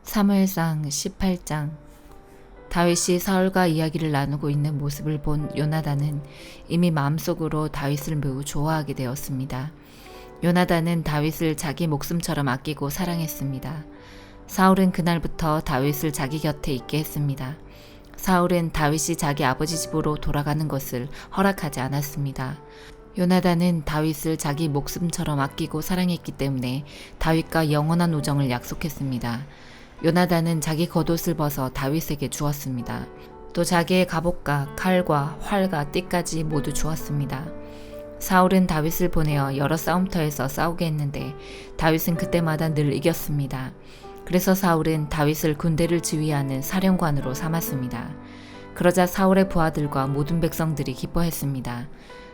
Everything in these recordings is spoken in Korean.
사무엘상 18장. 다윗이 사울과 이야기를 나누고 있는 모습을 본 요나단은 이미 마음속으로 다윗을 매우 좋아하게 되었습니다. 요나단은 다윗을 자기 목숨처럼 아끼고 사랑했습니다. 사울은 그날부터 다윗을 자기 곁에 있게 했습니다. 사울은 다윗이 자기 아버지 집으로 돌아가는 것을 허락하지 않았습니다. 요나단은 다윗을 자기 목숨처럼 아끼고 사랑했기 때문에 다윗과 영원한 우정을 약속했습니다. 요나단은 자기 겉옷을 벗어 다윗에게 주었습니다. 또 자기의 갑옷과 칼과 활과 띠까지 모두 주었습니다. 사울은 다윗을 보내어 여러 싸움터에서 싸우게 했는데 다윗은 그때마다 늘 이겼습니다. 그래서 사울은 다윗을 군대를 지휘하는 사령관으로 삼았습니다. 그러자 사울의 부하들과 모든 백성들이 기뻐했습니다.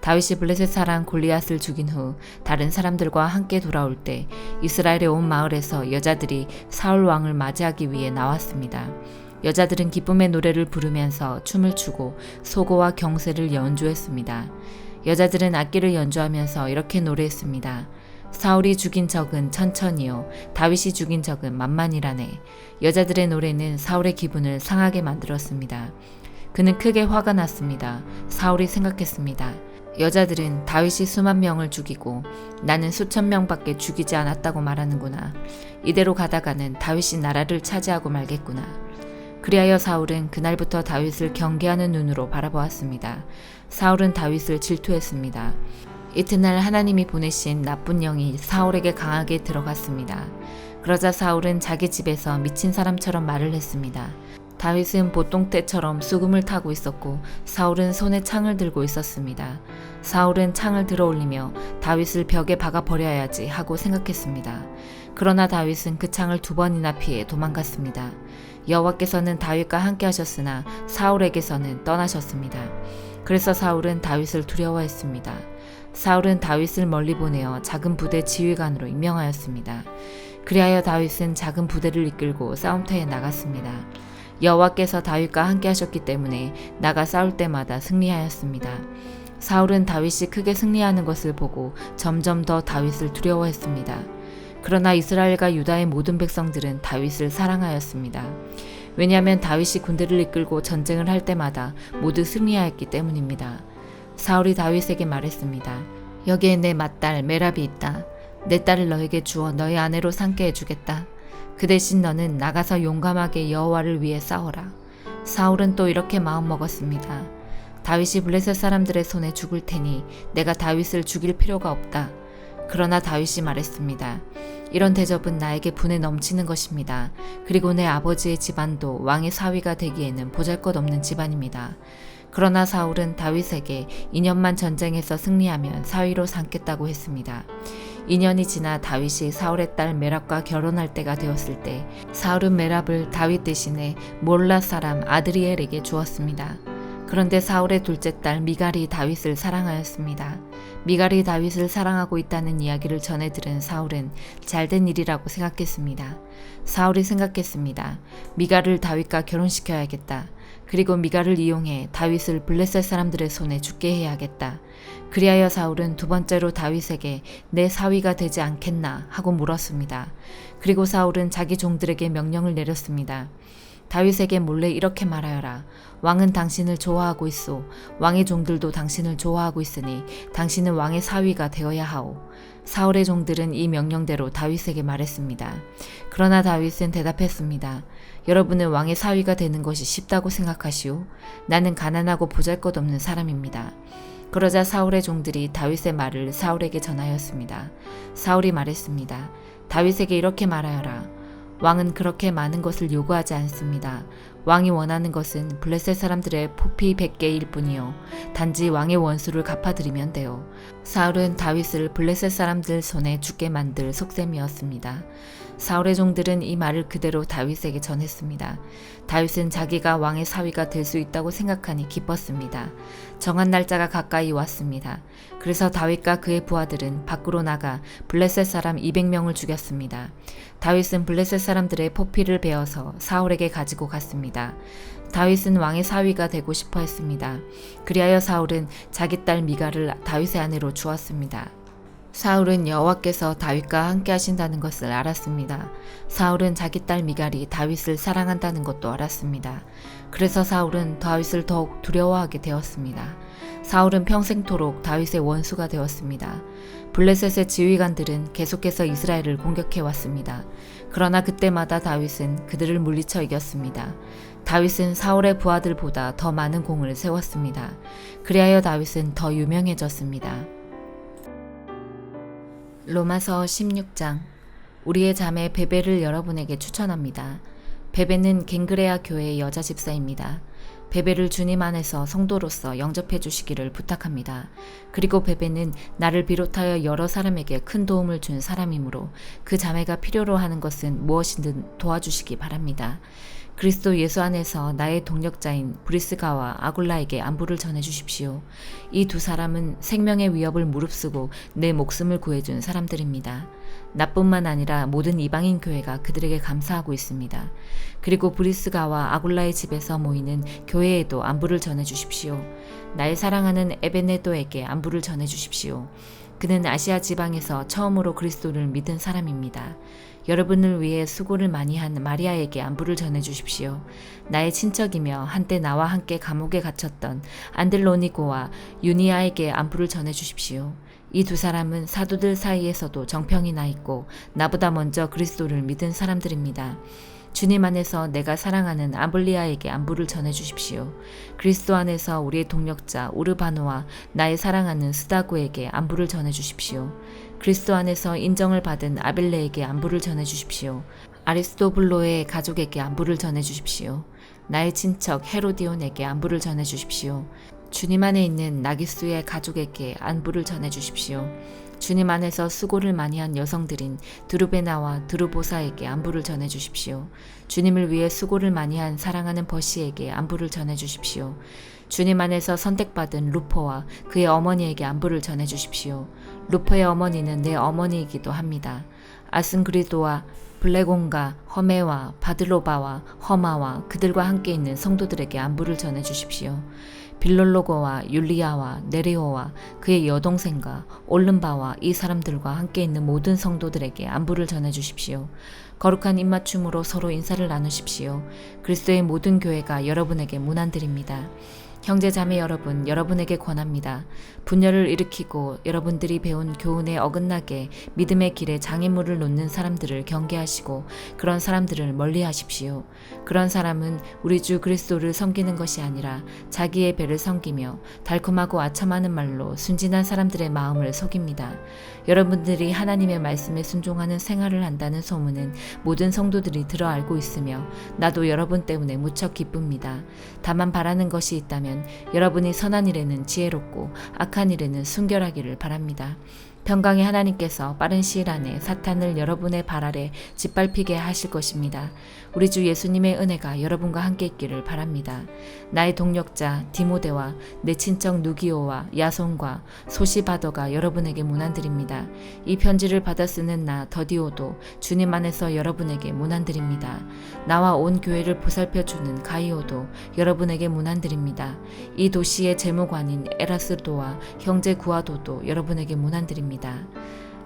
다윗이 블레셋 사람 골리앗을 죽인 후 다른 사람들과 함께 돌아올 때 이스라엘의 온 마을에서 여자들이 사울 왕을 맞이하기 위해 나왔습니다. 여자들은 기쁨의 노래를 부르면서 춤을 추고 소고와 경세를 연주했습니다. 여자들은 악기를 연주하면서 이렇게 노래했습니다. 사울이 죽인 적은 천천히요, 다윗이 죽인 적은 만만이라네. 여자들의 노래는 사울의 기분을 상하게 만들었습니다. 그는 크게 화가 났습니다. 사울이 생각했습니다. 여자들은 다윗이 수만 명을 죽이고 나는 수천 명밖에 죽이지 않았다고 말하는구나. 이대로 가다가는 다윗이 나라를 차지하고 말겠구나. 그리하여 사울은 그날부터 다윗을 경계하는 눈으로 바라보았습니다. 사울은 다윗을 질투했습니다. 이튿날 하나님이 보내신 나쁜 영이 사울에게 강하게 들어갔습니다. 그러자 사울은 자기 집에서 미친 사람처럼 말을 했습니다. 다윗은 보통 때처럼 수금을 타고 있었고 사울은 손에 창을 들고 있었습니다. 사울은 창을 들어 올리며 다윗을 벽에 박아 버려야지 하고 생각했습니다. 그러나 다윗은 그 창을 2번이나 피해 도망갔습니다. 여호와께서는 다윗과 함께 하셨으나 사울에게서는 떠나셨습니다. 그래서 사울은 다윗을 두려워했습니다. 사울은 다윗을 멀리 보내어 작은 부대 지휘관으로 임명하였습니다. 그리하여 다윗은 작은 부대를 이끌고 싸움터에 나갔습니다. 여호와께서 다윗과 함께 하셨기 때문에 나가 싸울 때마다 승리하였습니다. 사울은 다윗이 크게 승리하는 것을 보고 점점 더 다윗을 두려워했습니다. 그러나 이스라엘과 유다의 모든 백성들은 다윗을 사랑하였습니다. 왜냐하면 다윗이 군대를 이끌고 전쟁을 할 때마다 모두 승리하였기 때문입니다. 사울이 다윗에게 말했습니다. 여기에 내 맏딸 메랍이 있다. 내 딸을 너에게 주어 너의 아내로 삼게 해주겠다. 그 대신 너는 나가서 용감하게 여호와를 위해 싸워라. 사울은 또 이렇게 마음먹었습니다. 다윗이 블레셋 사람들의 손에 죽을 테니 내가 다윗을 죽일 필요가 없다. 그러나 다윗이 말했습니다. 이런 대접은 나에게 분에 넘치는 것입니다. 그리고 내 아버지의 집안도 왕의 사위가 되기에는 보잘것없는 집안입니다. 그러나 사울은 다윗에게 2년만 전쟁에서 승리하면 사위로 삼겠다고 했습니다. 2년이 지나 다윗이 사울의 딸 메랍과 결혼할 때가 되었을 때 사울은 메랍을 다윗 대신에 몰라 사람 아드리엘에게 주었습니다. 그런데 사울의 둘째 딸 미갈이 다윗을 사랑하였습니다. 미갈이 다윗을 사랑하고 있다는 이야기를 전해 들은 사울은 잘된 일이라고 생각했습니다. 사울이 생각했습니다. 미갈을 다윗과 결혼시켜야겠다. 그리고 미갈을 이용해 다윗을 블레셋 사람들의 손에 죽게 해야겠다. 그리하여 사울은 2번째로 다윗에게 내 사위가 되지 않겠나 하고 물었습니다. 그리고 사울은 자기 종들에게 명령을 내렸습니다. 다윗에게 몰래 이렇게 말하여라. 왕은 당신을 좋아하고 있소. 왕의 종들도 당신을 좋아하고 있으니 당신은 왕의 사위가 되어야 하오. 사울의 종들은 이 명령대로 다윗에게 말했습니다. 그러나 다윗은 대답했습니다. 여러분은 왕의 사위가 되는 것이 쉽다고 생각하시오? 나는 가난하고 보잘것없는 사람입니다. 그러자 사울의 종들이 다윗의 말을 사울에게 전하였습니다. 사울이 말했습니다. 다윗에게 이렇게 말하여라. 왕은 그렇게 많은 것을 요구하지 않습니다. 왕이 원하는 것은 블레셋 사람들의 포피 100개일 뿐이요. 단지 왕의 원수를 갚아드리면 돼요. 사울은 다윗을 블레셋 사람들 손에 죽게 만들 속셈이었습니다. 사울의 종들은 이 말을 그대로 다윗에게 전했습니다. 다윗은 자기가 왕의 사위가 될 수 있다고 생각하니 기뻤습니다. 정한 날짜가 가까이 왔습니다. 그래서 다윗과 그의 부하들은 밖으로 나가 블레셋 사람 200명을 죽였습니다. 다윗은 블레셋 사람들의 포피를 베어서 사울에게 가지고 갔습니다. 다윗은 왕의 사위가 되고 싶어 했습니다. 그리하여 사울은 자기 딸 미갈을 다윗의 아내로 주었습니다. 사울은 여호와께서 다윗과 함께 하신다는 것을 알았습니다. 사울은 자기 딸 미갈이 다윗을 사랑한다는 것도 알았습니다. 그래서 사울은 다윗을 더욱 두려워하게 되었습니다. 사울은 평생토록 다윗의 원수가 되었습니다. 블레셋의 지휘관들은 계속해서 이스라엘을 공격해 왔습니다. 그러나 그때마다 다윗은 그들을 물리쳐 이겼습니다. 다윗은 사울의 부하들보다 더 많은 공을 세웠습니다. 그리하여 다윗은 더 유명해졌습니다. 로마서 16장. 우리의 자매 베베를 여러분에게 추천합니다. 베베는 갱그레아 교회의 여자 집사입니다. 베베를 주님 안에서 성도로서 영접해 주시기를 부탁합니다. 그리고 베베는 나를 비롯하여 여러 사람에게 큰 도움을 준 사람이므로 그 자매가 필요로 하는 것은 무엇이든 도와주시기 바랍니다. 그리스도 예수 안에서 나의 동력자인 브리스가와 아굴라에게 안부를 전해주십시오. 이 두 사람은 생명의 위협을 무릅쓰고 내 목숨을 구해준 사람들입니다. 나뿐만 아니라 모든 이방인 교회가 그들에게 감사하고 있습니다. 그리고 브리스가와 아굴라의 집에서 모이는 교회에도 안부를 전해주십시오. 나의 사랑하는 에베네도에게 안부를 전해주십시오. 그는 아시아 지방에서 처음으로 그리스도를 믿은 사람입니다. 여러분을 위해 수고를 많이 한 마리아에게 안부를 전해주십시오. 나의 친척이며 한때 나와 함께 감옥에 갇혔던 안들로니고와 유니아에게 안부를 전해주십시오. 이 두 사람은 사도들 사이에서도 정평이 나 있고 나보다 먼저 그리스도를 믿은 사람들입니다. 주님 안에서 내가 사랑하는 아블리아에게 안부를 전해주십시오. 그리스도 안에서 우리의 동력자 우르바노와 나의 사랑하는 스다구에게 안부를 전해주십시오. 그리스도 안에서 인정을 받은 아벨레에게 안부를 전해주십시오. 아리스토블로의 가족에게 안부를 전해주십시오. 나의 친척 헤로디온에게 안부를 전해주십시오. 주님 안에 있는 나기수의 가족에게 안부를 전해주십시오. 주님 안에서 수고를 많이 한 여성들인 드루베나와 드루보사에게 안부를 전해주십시오. 주님을 위해 수고를 많이 한 사랑하는 버시에게 안부를 전해주십시오. 주님 안에서 선택받은 루포와 그의 어머니에게 안부를 전해주십시오. 루포의 어머니는 내 어머니이기도 합니다. 아승그리도와 블레곤과 허메와 바들로바와 허마와 그들과 함께 있는 성도들에게 안부를 전해주십시오. 빌롤로고와 율리아와 네레오와 그의 여동생과 올른바와 이 사람들과 함께 있는 모든 성도들에게 안부를 전해주십시오. 거룩한 입맞춤으로 서로 인사를 나누십시오. 그리스도의 모든 교회가 여러분에게 문안드립니다. 형제 자매 여러분, 여러분에게 권합니다. 분열을 일으키고 여러분들이 배운 교훈에 어긋나게 믿음의 길에 장애물을 놓는 사람들을 경계하시고 그런 사람들을 멀리하십시오. 그런 사람은 우리 주 그리스도를 섬기는 것이 아니라 자기의 배를 섬기며 달콤하고 아첨하는 말로 순진한 사람들의 마음을 속입니다. 여러분들이 하나님의 말씀에 순종하는 생활을 한다는 소문은 모든 성도들이 들어 알고 있으며 나도 여러분 때문에 무척 기쁩니다. 다만 바라는 것이 있다면 여러분이 선한 일에는 지혜롭고 악한 일에는 순결하기를 바랍니다. 평강의 하나님께서 빠른 시일 안에 사탄을 여러분의 발 아래 짓밟히게 하실 것입니다. 우리 주 예수님의 은혜가 여러분과 함께 있기를 바랍니다. 나의 동력자 디모데와 내 친척 누기오와 야손과 소시바더가 여러분에게 문안드립니다. 이 편지를 받아 쓰는 나 더디오도 주님 안에서 여러분에게 문안드립니다. 나와 온 교회를 보살펴주는 가이오도 여러분에게 문안드립니다. 이 도시의 재무관인 에라스도와 형제 구아도도 여러분에게 문안드립니다.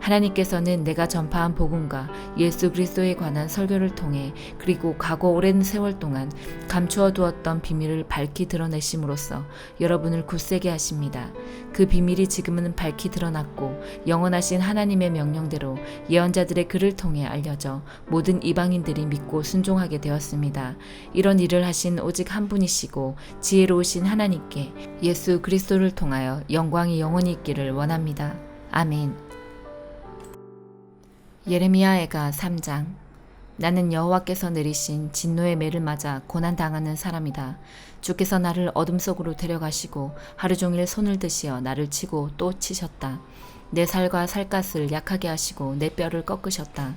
하나님께서는 내가 전파한 복음과 예수 그리스도에 관한 설교를 통해 그리고 과거 오랜 세월 동안 감추어 두었던 비밀을 밝히 드러내심으로써 여러분을 굳세게 하십니다. 그 비밀이 지금은 밝히 드러났고 영원하신 하나님의 명령대로 예언자들의 글을 통해 알려져 모든 이방인들이 믿고 순종하게 되었습니다. 이런 일을 하신 오직 한 분이시고 지혜로우신 하나님께 예수 그리스도를 통하여 영광이 영원히 있기를 원합니다. 아멘. 예레미야애가 3장. 나는 여호와께서 내리신 진노의 매를 맞아 고난당하는 사람이다. 주께서 나를 어둠 속으로 데려가시고 하루 종일 손을 드시어 나를 치고 또 치셨다. 내 살과 살갗을 약하게 하시고 내 뼈를 꺾으셨다.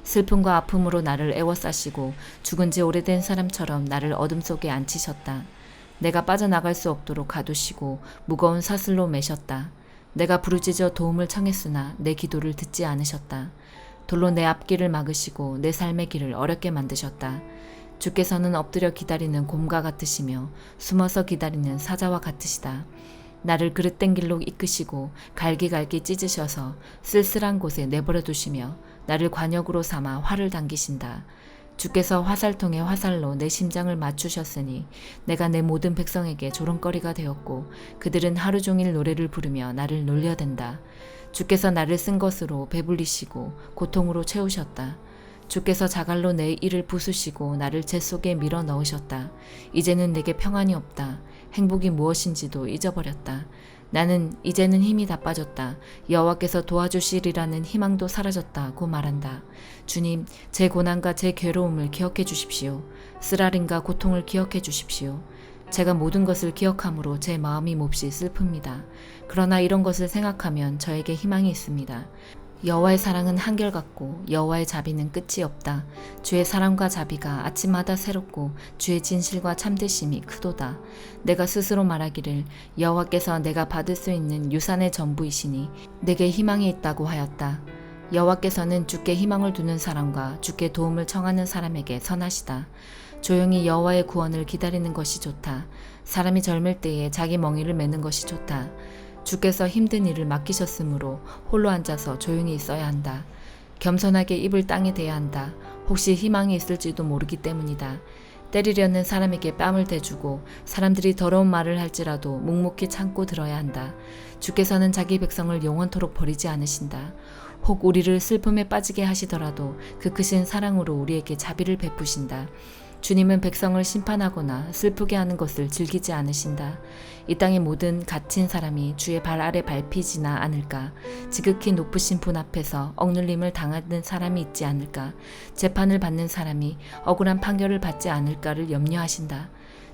슬픔과 아픔으로 나를 애워싸시고 죽은 지 오래된 사람처럼 나를 어둠 속에 앉히셨다. 내가 빠져나갈 수 없도록 가두시고 무거운 사슬로 매셨다. 내가 부르짖어 도움을 청했으나 내 기도를 듣지 않으셨다. 돌로 내 앞길을 막으시고 내 삶의 길을 어렵게 만드셨다. 주께서는 엎드려 기다리는 곰과 같으시며 숨어서 기다리는 사자와 같으시다. 나를 그릇된 길로 이끄시고 갈기갈기 찢으셔서 쓸쓸한 곳에 내버려 두시며 나를 관역으로 삼아 활을 당기신다. 주께서 화살통에 화살로 내 심장을 맞추셨으니 내가 내 모든 백성에게 조롱거리가 되었고 그들은 하루 종일 노래를 부르며 나를 놀려댄다. 주께서 나를 쓴 것으로 배불리시고 고통으로 채우셨다. 주께서 자갈로 내 이를 부수시고 나를 재 속에 밀어 넣으셨다. 이제는 내게 평안이 없다. 행복이 무엇인지도 잊어버렸다. 나는 이제는 힘이 다 빠졌다. 여호와께서 도와주시리라는 희망도 사라졌다고 말한다. 주님, 제 고난과 제 괴로움을 기억해 주십시오. 쓰라림과 고통을 기억해 주십시오. 제가 모든 것을 기억함으로 제 마음이 몹시 슬픕니다. 그러나 이런 것을 생각하면 저에게 희망이 있습니다. 여호와의 사랑은 한결같고 여호와의 자비는 끝이 없다. 주의 사랑과 자비가 아침마다 새롭고 주의 진실과 참되심이 크도다. 내가 스스로 말하기를 여호와께서 내가 받을 수 있는 유산의 전부이시니 내게 희망이 있다고 하였다. 여호와께서는 주께 희망을 두는 사람과 주께 도움을 청하는 사람에게 선하시다. 조용히 여호와의 구원을 기다리는 것이 좋다. 사람이 젊을 때에 자기 멍에를 매는 것이 좋다. 주께서 힘든 일을 맡기셨으므로 홀로 앉아서 조용히 있어야 한다. 겸손하게 입을 땅에 대야 한다. 혹시 희망이 있을지도 모르기 때문이다. 때리려는 사람에게 뺨을 대주고 사람들이 더러운 말을 할지라도 묵묵히 참고 들어야 한다. 주께서는 자기 백성을 영원토록 버리지 않으신다. 혹 우리를 슬픔에 빠지게 하시더라도 그 크신 사랑으로 우리에게 자비를 베푸신다. 주님은 백성을 심판하거나 슬프게 하는 것을 즐기지 않으신다. 이 땅의 모든 갇힌 사람이 주의 발 아래 밟히지나 않을까? 지극히 높으신 분 앞에서 억눌림을 당하는 사람이 있지 않을까? 재판을 받는 사람이 억울한 판결을 받지 않을까를 염려하신다.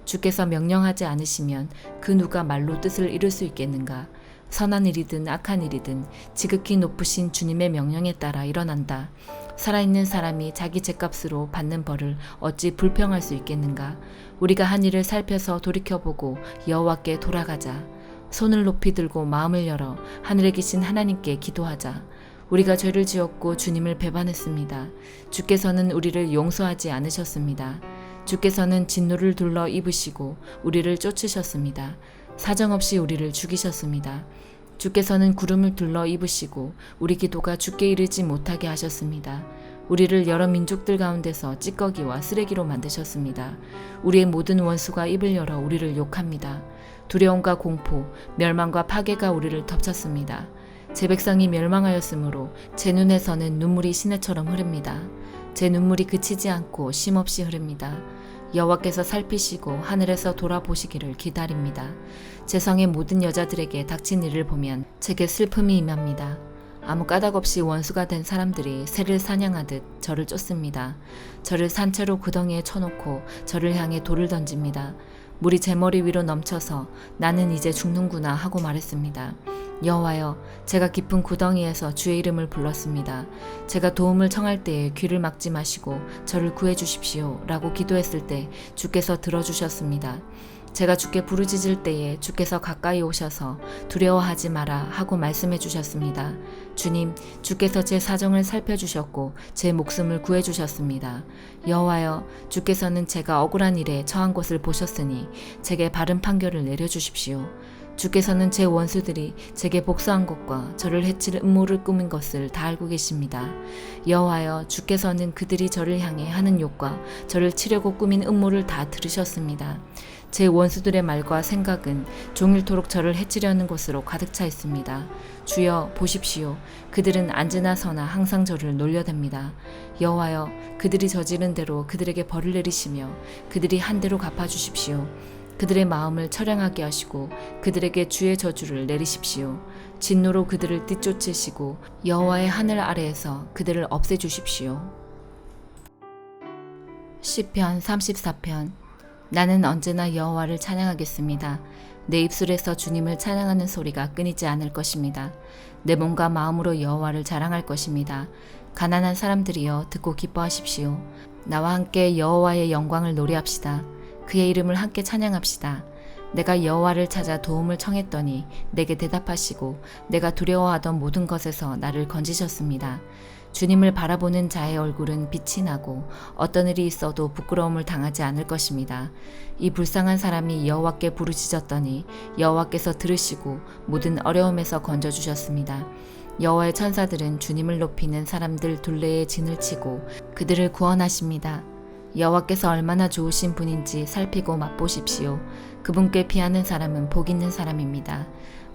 주께서 명령하지 않으시면 그 누가 말로 뜻을 이룰 수 있겠는가? 선한 일이든 악한 일이든 지극히 높으신 주님의 명령에 따라 일어난다. 살아있는 사람이 자기 죗값으로 받는 벌을 어찌 불평할 수 있겠는가? 우리가 한 일을 살펴서 돌이켜보고 여호와께 돌아가자. 손을 높이 들고 마음을 열어 하늘에 계신 하나님께 기도하자. 우리가 죄를 지었고 주님을 배반했습니다. 주께서는 우리를 용서하지 않으셨습니다. 주께서는 진노를 둘러 입으시고 우리를 쫓으셨습니다. 사정없이 우리를 죽이셨습니다. 주께서는 구름을 둘러 입으시고 우리 기도가 주께 이르지 못하게 하셨습니다. 우리를 여러 민족들 가운데서 찌꺼기와 쓰레기로 만드셨습니다. 우리의 모든 원수가 입을 열어 우리를 욕합니다. 두려움과 공포, 멸망과 파괴가 우리를 덮쳤습니다. 제 백성이 멸망하였으므로 제 눈에서는 눈물이 시내처럼 흐릅니다. 제 눈물이 그치지 않고 쉼없이 흐릅니다. 여호와께서 살피시고 하늘에서 돌아보시기를 기다립니다. 제 성의 모든 여자들에게 닥친 일을 보면 제게 슬픔이 임합니다. 아무 까닭 없이 원수가 된 사람들이 새를 사냥하듯 저를 쫓습니다. 저를 산채로 구덩이에 쳐놓고 저를 향해 돌을 던집니다. 물이 제 머리 위로 넘쳐서 나는 이제 죽는구나 하고 말했습니다. 여호와여, 제가 깊은 구덩이에서 주의 이름을 불렀습니다. 제가 도움을 청할 때에 귀를 막지 마시고 저를 구해 주십시오 라고 기도했을 때 주께서 들어주셨습니다. 제가 주께 부르짖을 때에 주께서 가까이 오셔서 두려워하지 마라 하고 말씀해 주셨습니다. 주님, 주께서 제 사정을 살펴주셨고 제 목숨을 구해 주셨습니다. 여호와여, 주께서는 제가 억울한 일에 처한 것을 보셨으니 제게 바른 판결을 내려주십시오. 주께서는 제 원수들이 제게 복수한 것과 저를 해칠 음모를 꾸민 것을 다 알고 계십니다. 여호와여, 주께서는 그들이 저를 향해 하는 욕과 저를 치려고 꾸민 음모를 다 들으셨습니다. 제 원수들의 말과 생각은 종일토록 저를 해치려는 것으로 가득 차 있습니다. 주여, 보십시오. 그들은 앉으나 서나 항상 저를 놀려댑니다. 여호와여, 그들이 저지른 대로 그들에게 벌을 내리시며 그들이 한 대로 갚아주십시오. 그들의 마음을 처량하게 하시고 그들에게 주의 저주를 내리십시오. 진노로 그들을 뒤쫓으시고 여호와의 하늘 아래에서 그들을 없애주십시오. 시편 34편. 나는 언제나 여호와를 찬양하겠습니다. 내 입술에서 주님을 찬양하는 소리가 끊이지 않을 것입니다. 내 몸과 마음으로 여호와를 자랑할 것입니다. 가난한 사람들이여, 듣고 기뻐하십시오. 나와 함께 여호와의 영광을 노래합시다. 그의 이름을 함께 찬양합시다. 내가 여호와를 찾아 도움을 청했더니 내게 대답하시고 내가 두려워하던 모든 것에서 나를 건지셨습니다. 주님을 바라보는 자의 얼굴은 빛이 나고 어떤 일이 있어도 부끄러움을 당하지 않을 것입니다. 이 불쌍한 사람이 여호와께 부르짖었더니 여호와께서 들으시고 모든 어려움에서 건져주셨습니다. 여호와의 천사들은 주님을 높이는 사람들 둘레에 진을 치고 그들을 구원하십니다. 여호와께서 얼마나 좋으신 분인지 살피고 맛보십시오. 그분께 피하는 사람은 복 있는 사람입니다.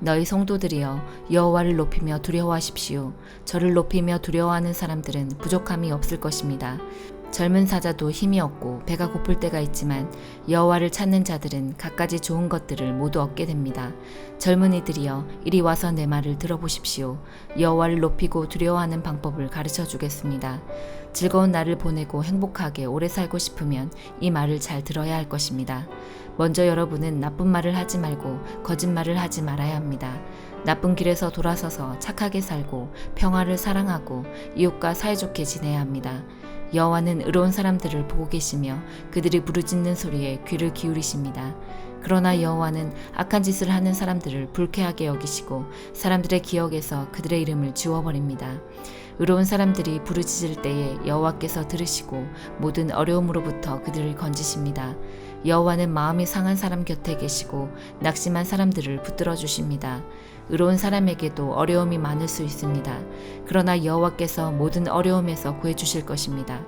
너희 성도들이여 여호와를 높이며 두려워하십시오. 저를 높이며 두려워하는 사람들은 부족함이 없을 것입니다. 젊은 사자도 힘이 없고 배가 고플 때가 있지만 여호와를 찾는 자들은 갖가지 좋은 것들을 모두 얻게 됩니다. 젊은이들이여 이리 와서 내 말을 들어보십시오. 여호와를 높이고 두려워하는 방법을 가르쳐 주겠습니다. 즐거운 날을 보내고 행복하게 오래 살고 싶으면 이 말을 잘 들어야 할 것입니다. 먼저 여러분은 나쁜 말을 하지 말고 거짓말을 하지 말아야 합니다. 나쁜 길에서 돌아서서 착하게 살고 평화를 사랑하고 이웃과 사이좋게 지내야 합니다. 여호와는 의로운 사람들을 보고 계시며 그들이 부르짖는 소리에 귀를 기울이십니다. 그러나 여호와는 악한 짓을 하는 사람들을 불쾌하게 여기시고 사람들의 기억에서 그들의 이름을 지워버립니다. 의로운 사람들이 부르짖을 때에 여호와께서 들으시고 모든 어려움으로부터 그들을 건지십니다. 여호와는 마음이 상한 사람 곁에 계시고 낙심한 사람들을 붙들어 주십니다. 의로운 사람에게도 어려움이 많을 수 있습니다. 그러나 여호와께서 모든 어려움에서 구해주실 것입니다.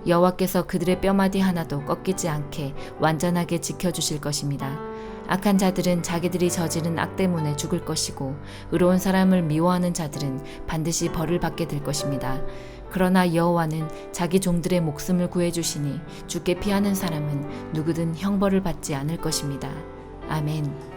여호와께서 그들의 뼈마디 하나도 꺾이지 않게 완전하게 지켜주실 것입니다. 악한 자들은 자기들이 저지른 악 때문에 죽을 것이고 의로운 사람을 미워하는 자들은 반드시 벌을 받게 될 것입니다. 그러나 여호와는 자기 종들의 목숨을 구해주시니 주께 피하는 사람은 누구든 형벌을 받지 않을 것입니다. 아멘.